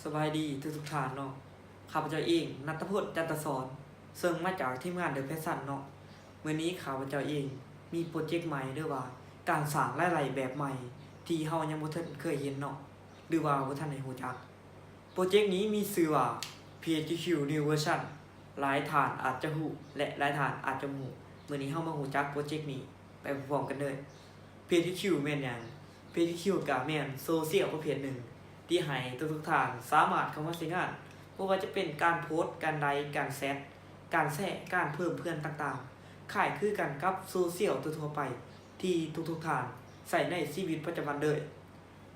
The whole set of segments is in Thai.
สบายดีทุกท่านเนาะข้าพเจ้าเองณัฐพจน์จันทสอนซึ่งมาจากทีมงานเดอะแพชชั่นเนาะมื้อนี้ข้าพเจ้าเองมีโปรเจกต์ใหม่ด้วยว่าการสร้างหลายๆแบบใหม่ที่เฮายังบ่ทันเคยเห็นเนาะหรือว่าบ่ทันได้รู้จักโปรเจกต์นี้มีชื่อว่า PHQ New Version หลายท่านอาจจะรู้และหลายท่านอาจจะบ่รู้มื้อนี้เฮามารู้จักโปรเจกต์นี้ไปพร้อมๆกันเลย PHQ แม่นหยัง PHQ ก็แม่นโซเชียลประเภทหนึ่งที่ให้ทุกท่านสามารถเข้ามาใช้งานบ่ว่าจะเป็นการโพสต์การไลค์การแชทการแชร์การเพิ่มเพื่อนต่างๆคล้ายคือกันกับโซเชียลทั่วๆไปที่ทุกท่านใช้ในชีวิตประจำวันเลย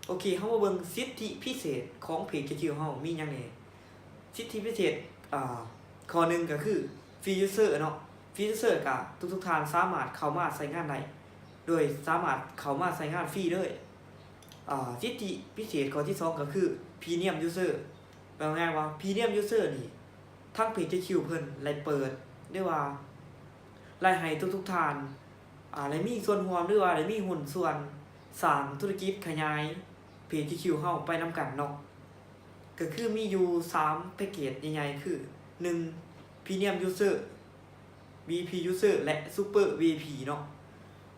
โอเคเฮามาเบิ่งสิทธิพิเศษของ PHQ เฮามีหยังแหน่สิทธิพิเศษข้อหนึ่งก็คือฟรียูเซอร์เนาะฟรียูเซอร์ก็ทุกท่านสามารถเข้ามาใช้งานได้โดยสามารถเข้ามาใช้งานฟรีเลยสิทธิพิเศษข้อที่2ก็คือ Premium User แปลง่ายว่า Premium User นี่ทั้ง PHQ เพิ่นไล่เปิดหรือว่าไล่ให้ทุกท่านได้มีส่วนร่วมหรือว่าได้มีหุ้นส่วนสร้างธุรกิจขยาย PHQ เฮาไปนำกันเนาะก็คือมีอยู่3แพ็กเกจใหญ่ๆคือ1 Premium User VIP User และ Super VIP เนาะ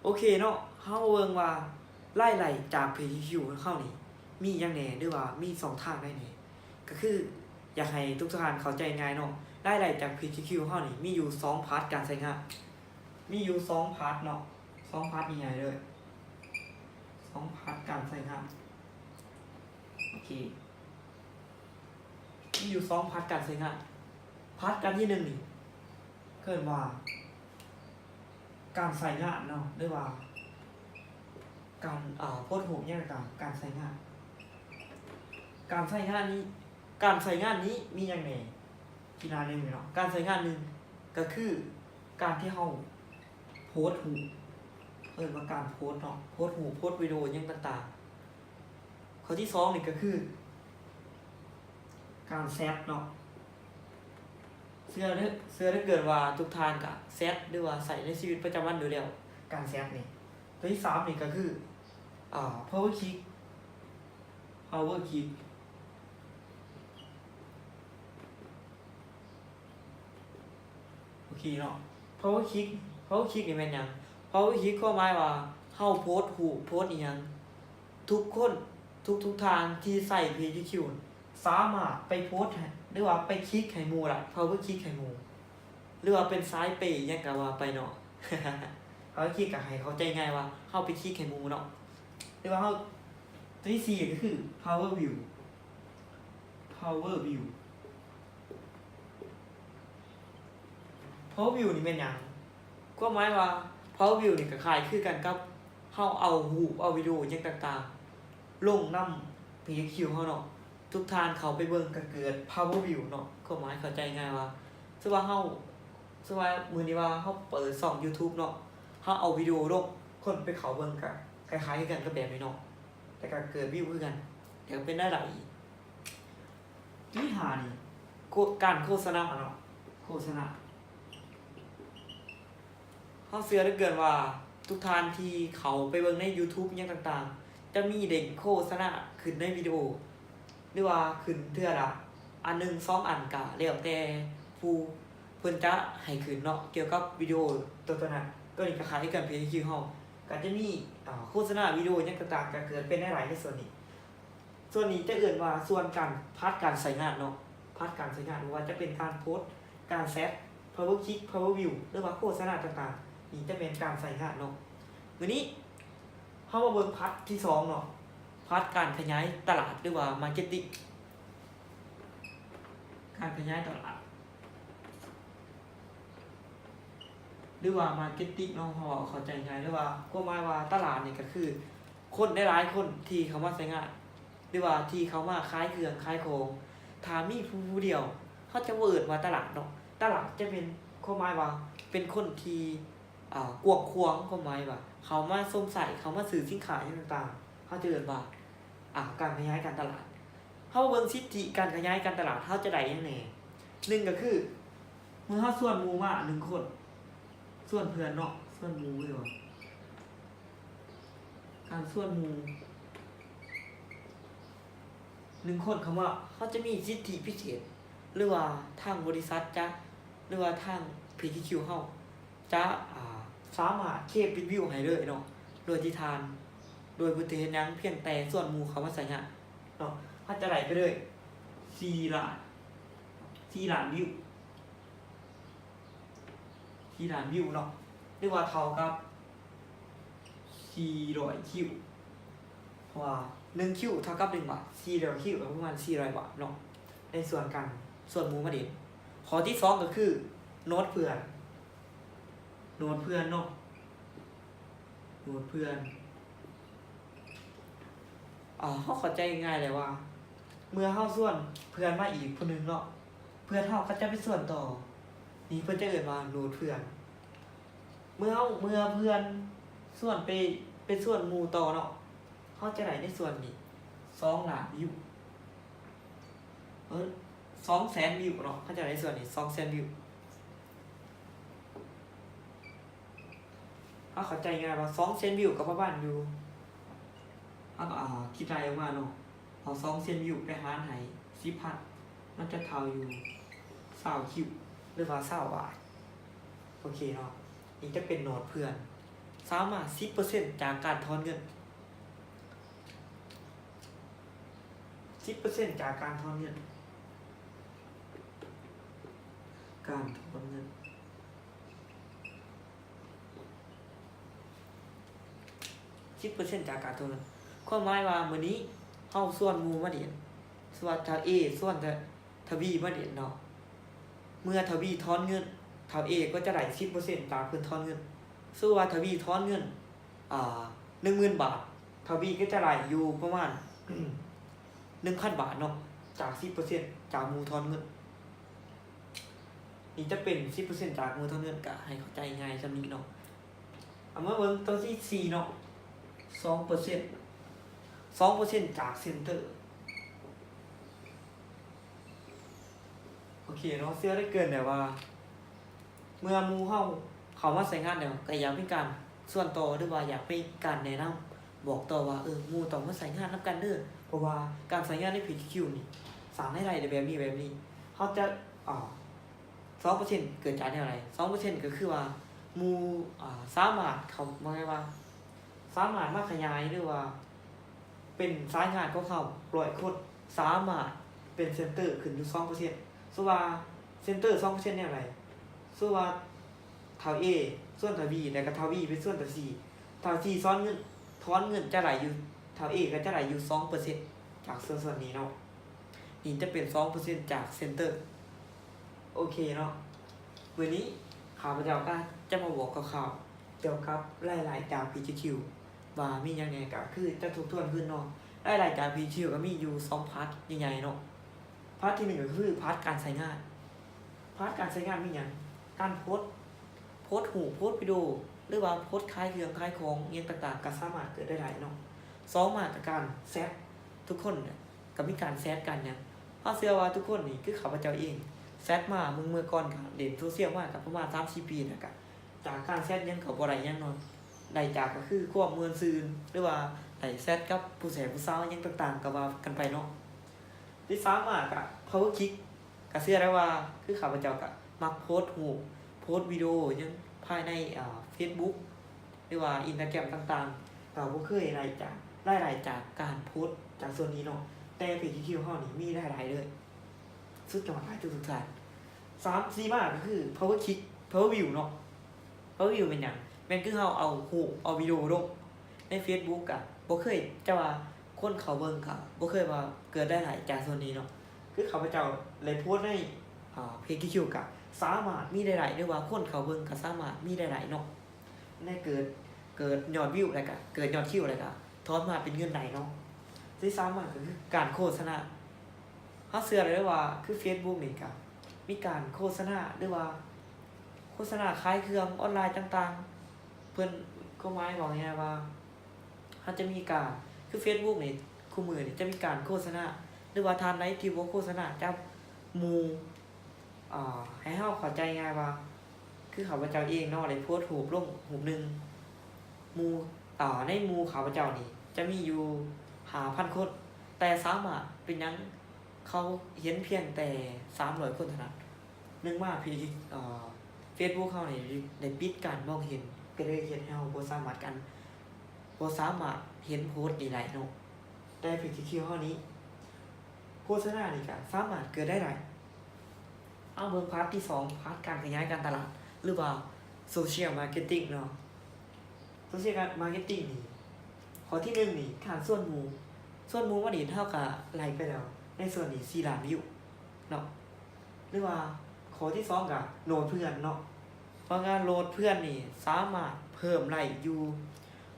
โอเคเนาะเฮาเบิ่งว่าไล่จาก PHQ เข้านี่มีหยังแหน่หรือว่ามี2ทางได้แหน่ก็คืออยากให้ทุกท่านเข้าใจง่ายเนาะไล่จาก PHQ เข้านี่มีอยู่2พาร์ทการใช้งานมีอยู่2พาร์ทเนาะ2พาร์ทใหญ่ๆเลย2พาร์ทการใช้งานโอเคมีอยู่2พาร์ทการใช้งานพาร์ทการที่1นี่เกิดว่าการใช้งานเนาะหรือว่าการโพสต์รูปอย่างต่างการใช้งานการใช้งานนี้มีอย่างไรที่น่าเรียนเนาะการใช้งานหนึ่งก็คือการที่เราโพสต์รูปว่าการโพสต์เนาะโพสต์รูปโพสต์วิดีโออย่างต่างๆข้อที่2นี่ก็คือการแชทเนาะเสื้อถ้าเกิดว่าทุกท่านก็แชทหรือว่าใส่ในชีวิตประจำวันอยู่แล้วการแชทนี่ตัวที่3นี่ก็คือpower click โอเคเนาะ power click นี่แม่นหยัง power click ก็หมายว่าเฮาโพสต์รูปโพสต์อีหยังทุกคนทุกทางที่ใส่ PHQ สามารถไปโพสต์หรือว่าไปคลิกให้หมู่ล่ะ power click ให้หมู่หรือว่าเป็นสายเปย์หยังก็ว่าไปเนาะ power click ก็ให้เข้าใจง่ายว่าเฮาไปคลิกให้หมู่เนาะหรือว่าเฮาตัวที่4ก็คือ power view นี่แม่นหยังก็หมายว่า power view นี่ก็คล้ายคือกันกับเฮาเอารูปเอาวิดีโออย่างต่างๆลงนำ PHQ เฮาเนาะทุกท่านเข้าไปเบิ่งก็เกิด power view เนาะก็หมายเข้าใจง่ายว่าสมมุติว่ามื้อนี้ว่าเฮาเปิดช่อง YouTube เนาะเฮาเอาวิดีโอลงคนไปเข้าเบิ่งก็คล้ายๆกันกับแบบนี้เนาะแต่ก็เกิดวิวคือกันแต่ก็เป็นได้หลายที่หานี่การโฆษณาเนาะโฆษณาเฮาเชื่อเหลือเกินว่าทุกท่านที่เขาไปเบิ่งใน YouTube อย่างต่างๆจะมีเด้งโฆษณาขึ้นในวิดีโอหรือว่าขึ้นเทื่อละอัน1 2อันก็แล้วแต่ผู้เพิ่นจะให้ขึ้นเนาะเกี่ยวกับวิดีโอตัวนั้นก็นี่ก็คล้ายกัน PHQ เฮาก็จะมีโฆษณาวิดีโออย่างต่างๆก็เกิดเป็นได้หลายในส่วนนี้จะเอิ้นว่าส่วนการพาร์ทการใช้งานเนาะพาร์ทการใช้งานว่าจะเป็นการโพสต์การแชท power click power view หรือว่าโฆษณาต่างๆนี่จะเป็นการใช้งานเนาะมื้อนี้เฮามาเบิ่งพาร์ทที่2เนาะพาร์ทการขยายตลาดหรือว่า marketing การขยายตลาดหรือว่า marketing เนาะเฮาเข้าใจง่ายหรือว่าก็หมายว่าตลาดนี่ก็คือคนได้หลายคนที่เข้ามาใช้งานหรือว่าที่เขามาขายเครื่องขายของถ้ามีผู้เดียวเขาจะบ่เอิ้นว่าตลาดเนาะตลาดจะเป็นความหมายว่าเป็นคนที่กว้างขวางความหมายว่าเขามาสวมใส่เขามาซื้อสินค้าต่างๆเขาจะเอิ้นว่าการขยายการตลาดเฮาเบิ่งสิทธิการขยายการตลาดเฮาจะได้หยังแหน่1ก็คือเมื่อเฮาชวนหมู่มา1คนส่วนเพื่อนเนาะส่วนหมู่เลยว่าการส่วนหมู่ 1คนคำว่าเขาจะมีสิทธิพิเศษหรือว่าทางบริษัทจะหรือว่าทาง PTQ เฮาจะสามารถเคปรีวิวให้เลยเนาะโดยที่ทานโดยบ่ได้เฮ็ดหยังเพียงแต่ส่วนหมู่เขามาใส่งานเนาะเขาจะได้ไปเลย4 ล้าน4 ล้านวิว4 ล้านวิวเนาะหรือว่าเท่ากับ400คิวเพราะว่า1คิวเท่ากับ1 บาท400คิวก็ประมาณ400 บาทเนาะในส่วนกันส่วนหมู่มาเด่นข้อที่2ก็คือโน้ตเพื่อนเนาะโน้ตเพื่อนเฮาเข้าใจง่ายเลยว่า เมื่อเฮาส่วนเพื่อนมาอีกคนนึงเนาะเพื่อนเฮาก็จะไปส่วนต่อนี่เพิ่นจะเอิ้นว่าโน้ตเพื่อนเมื่อเพื่อนส่วนไปส่วนหมู่ต่อเนาะเฮาจะได้ในส่วนนี้2 ล้านวิว200,000 วิวเนาะเขาจะได้ส่วนนี้200,000 วิวเฮาเข้าใจง่ายว่า200,000 วิวก็ประมาณอยู่เฮาก็คิดรายออกมาเนาะเอา200,000 วิวไปหารให้ 10,000 มันจะเท่าอยู่20คิวหรือว่า20 บาทโอเคเนาะนี่จะเป็นโน้ตเพื่อนสามารถ 10% จากการถอนเงิน 10% จากการถอนเงิน10% จากการถอนเงินความหมายว่ามื้อนี้เฮาส่วนหมู่มาเรียนส่วนทา A ส่วนทา B มาเรียนเนาะเมื่อทา B ถอนเงินทา A ก็จะได้ 10% จากเพิ่นถอนเงินส่วนว่าทา B ถอนเงิน10,000 บาททา B ก็จะได้อยู่ประมาณ1,000 บาทเนาะจาก 10% จากหมู่ถอนเงินนี่จะเป็น 10% จากหมู่ถอนเงินก็ให้เข้าใจง่ายซำนี้เนาะเอามาเบิ่งตัวที่4เนาะ2% จากเซ็นเตอร์โอเคเนาะเสื้อได้เกินแต่ว่า เมื่อหมู่เฮาเข้ามาใช้งานแล้วก็อยากเป็นการส่วนต่อหรือว่าอยากเป็นการแนะนำบอกต่อว่าหมู่ต้องมาใช้งานนำกันเด้อเพราะว่าการใช้งานใน PTQ นี่สร้างรายได้ได้แบบนี้เฮาจะ2% เกิดจากแนวใด 2% ก็คือว่าหมู่สามารถเข้ามาไงว่าสามารถมาขยายหรือว่าเป็นสายงานของเขา100 คนสามารถเป็นเซ็นเตอร์ขึ้นอยู่ 2% ส่วนว่าเซ็นเตอร์ 2% เนี่ยอะไรส่วนว่าเท่า A ส่วนเท่า B แล้วก็เท่า B เป็นส่วนเท่า C เท่า C ถอนเงินจะไหลอยู่เท่า A ก็จะไหลอยู่ 2% จากส่วนนี้เนาะนี่จะเป็น 2% จากเซ็นเตอร์โอเคเนาะวันนี้ข้าพเจ้าก็จะมาบอกคร่าวๆเกี่ยวกับรายๆจาก PTQ ว่ามีหยังไงก็คือจะทบทวนขึ้นเนาะรายๆจาก PTQ ก็มีอยู่2พาร์ทใหญ่ๆเนาะพาร์ทที่1ก็คือพาร์ทการใช้งานพาร์ทการใช้งานมีหยังการโพสต์รูปโพสต์วิดีโอหรือว่าโพสต์ขายเครื่องขายของอิหยังต่างๆก็สามารถเกิดได้หลายเนาะ2มาตรการแซททุกคนเนี่ยก็มีการแซทกันเนี่ยเฮาเชื่อว่าทุกคนนี่คือข้าพเจ้าเองแซทมาเมื่อก่อนก็เล่นโซเชียลมาก็ประมาณ 3-4 ปีแล้วก็จากการแซทยังก็บ่ได้หยังเนาะได้จากก็คือความม่วนซื่นหรือว่าได้แซทกับผู้แสผู้สาวหยังต่างๆก็ว่ากันไปเนาะที่3มาก็ Power Kick ก็เชื่อได้ว่าคือข้าพเจ้าก็มักโพสต์รูปโพสต์วิดีโอยังภายในFacebook หรือว่า Instagram ต่างๆก็บ่เคยรายจากการโพสต์จากส่วนนี้เนาะแต่ PTQ เฮานี่มีหลายๆเลยสุดยอดหลายทุกๆท่าน3-4มาก็คือ Power Kick Power View เนาะ Power View เป็นหยังแม่นคือเฮาเอารูปเอาวิดีโอลงใน Facebook ก็บ่เคยจะว่าคนเขาเบิ่งก็บ่เคยว่าเกิดได้หลายจากส่วนนี้เนาะคือข้าพเจ้าเลยโพสต์ในPTQ ก็สามารถมีได้หลายหรือว่าคนเขาเบิ่งก็สามารถมีได้หลายเนาะได้เกิดยอดวิวแล้วก็เกิดยอดคิวแล้วก็ถอนมาเป็นเงินได้เนาะที่สามารถก็คือการโฆษณาเฮาเชื่อเลยว่าคือ Facebook นี่ก็มีการโฆษณาหรือว่าโฆษณาขายเครื่องออนไลน์ต่างๆเพิ่นก็หมายบอกง่ายๆว่าเฮาจะมีการคือ Facebook นี่คู่มือนี่จะมีการโฆษณาหรือว่าทานใดที่บ่โฆษณาจับหมู่ให้เฮาเข้าใจง่ายว่าคือข้าพเจ้าเองเนาะได้โพสต์รูปลงรูปหนึงหมู่ในหมู่ข้าพเจ้านี่จะมีอยู่5,000 คน แต่สามารถเป็นหยังเขาเห็นเพียงแต่300คนเท่านั้นนึงว่าพี่Facebook เขานี่ได้ปิดการมองเห็นก็เลยเฮ็ดให้เราบ่สามารถเห็นโพสต์ได้หลายเนาะแต่ PTQ เฮานี้โฆษณานี่ก็สามารถเกิดได้หลายเอาเบิ่งพาร์ทที่2พาร์ทการขยายการตลาดหรือว่า Social Marketing เนาะ Social Marketing นี่ข้อที่1นี่ฐานส่วนหมู่ว่านี่เท่ากับไล่ไปแล้วในส่วนนี้4ล้านวิวเนาะหรือว่าข้อที่2ก็โหลดเพื่อนเนาะเพราะงานโหลดเพื่อนนี่สามารถเพิ่มไลค์อยู่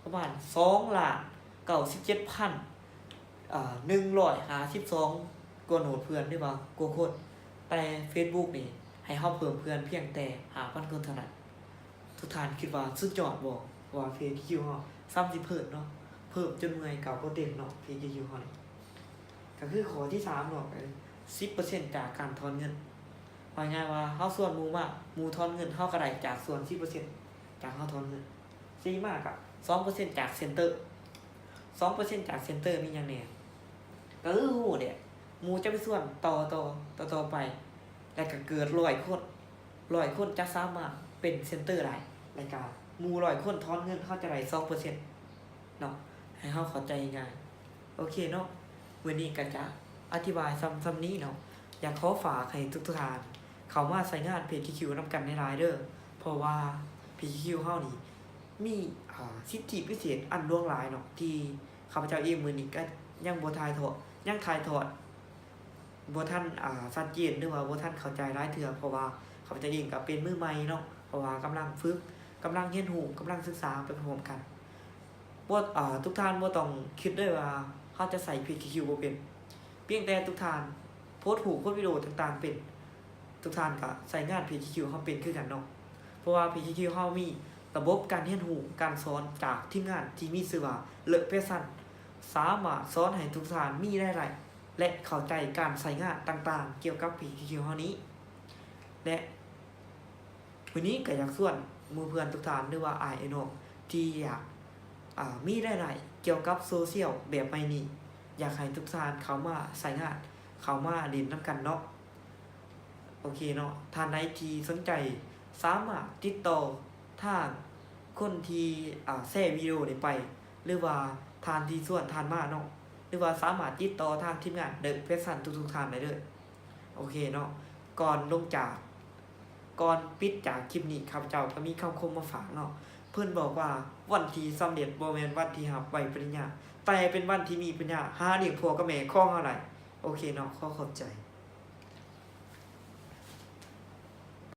ประมาณ2,97,152กว่าโหลดเพื่อนได้บ่กว่าคนแต่ Facebook นี่ให้เฮาเพิ่มเพื่อนเพียงแต่5,000คนเท่านั้นทุกท่านคิดว่าสุดยอดบ่ว่า PTQ เฮาซ้ำสิเพิ่มเนาะเพิ่มจนเมื่อยเก่าบ่เต็มเนาะ PTQ เฮานี่ก็คือข้อที่3เนาะ10% จากการถอนเงินว่าง่ายว่าเฮาส่วนหมู่มากหมู่ถอนเงินเฮาก็ได้จากส่วน 10% จากเฮาถอนเงิน4มากก็ 2% จากเซ็นเตอร์ 2% จากเซ็นเตอร์มีหยังแหน่ก็คือฮู้เด้หมู่จะไปส่วนต่อไปแล้วก็เกิด100 คนจะสามารถเป็นเซ็นเตอร์ได้แล้วก็หมู่100คนถอนเงินเฮาจะได้ 2% เนาะให้เฮาเข้าใจง่ายโอเคเนาะวันนี้ก็จะอธิบายซ้ำนี้เนาะอยากขอฝากให้ทุกท่านเข้ามาใช้งาน PTQ นำกันในหลายเด้อเพราะว่า PTQ เฮานี่มีสิทธิพิเศษอันล่วงหลายเนาะที่ข้าพเจ้าเองมื้อนี้ก็ยังบ่ถ่ายทอดบ่ทันชัดเจนหรือว่าบ่ทันเข้าใจหลายเทื่อเพราะว่าข้าพเจ้าเองก็เป็นมือใหม่เนาะเพราะว่ากำลังฝึกกำลังเรียนรู้กำลังศึกษาไปพร้อมกันบ่ทุกท่านบ่ต้องคิดด้วยว่าเฮาจะใส่ PTQ บ่เป็นเพียงแต่ทุกท่านโพสต์รูปโพสต์วิดีโอต่างๆเป็นทุกท่านก็ใช้งาน PTQ เฮาเป็นคือกันเนาะเพราะว่า PTQ เฮามีระบบการเรียนรู้การสอนจากทีมงานที่มีชื่อว่าเลอะเพซันสามารถสอนให้ทุกท่านมีได้หลายและเข้าใจการใช้งานต่างๆเกี่ยวกับ PTQ เฮานี้และวันนี้ก็อยากชวนหมู่เพื่อนทุกท่านหรือว่าอ้ายน้องที่อยากมีได้หลายเกี่ยวกับโซเชียลแบบใหม่นี้อยากให้ทุกท่านเข้ามาใช้งานเข้ามาเล่นนำกันเนาะโอเคเนาะท่านใดที่สนใจสามารถติดต่อทางคนที่แชร์วิดีโอนี้ไปหรือว่าทานที่ส่วนทานมาเนาะหรือว่าสามารถติดต่อทางทีมงานเดอะเพชรซันทุกๆท่านได้เลยโอเคเนาะก่อนปิดจากคลิปนี้ข้าพเจ้าก็มีคำคมมาฝากเนาะเพิ่นบอกว่าวันที่สำเร็จบ่แม่นวันที่รับใบปริญญาแต่เป็นวันที่มีปัญญาหาเลี้ยงพ่อกับแม่ของเฮาได้โอเคเนาะขอขอบใจ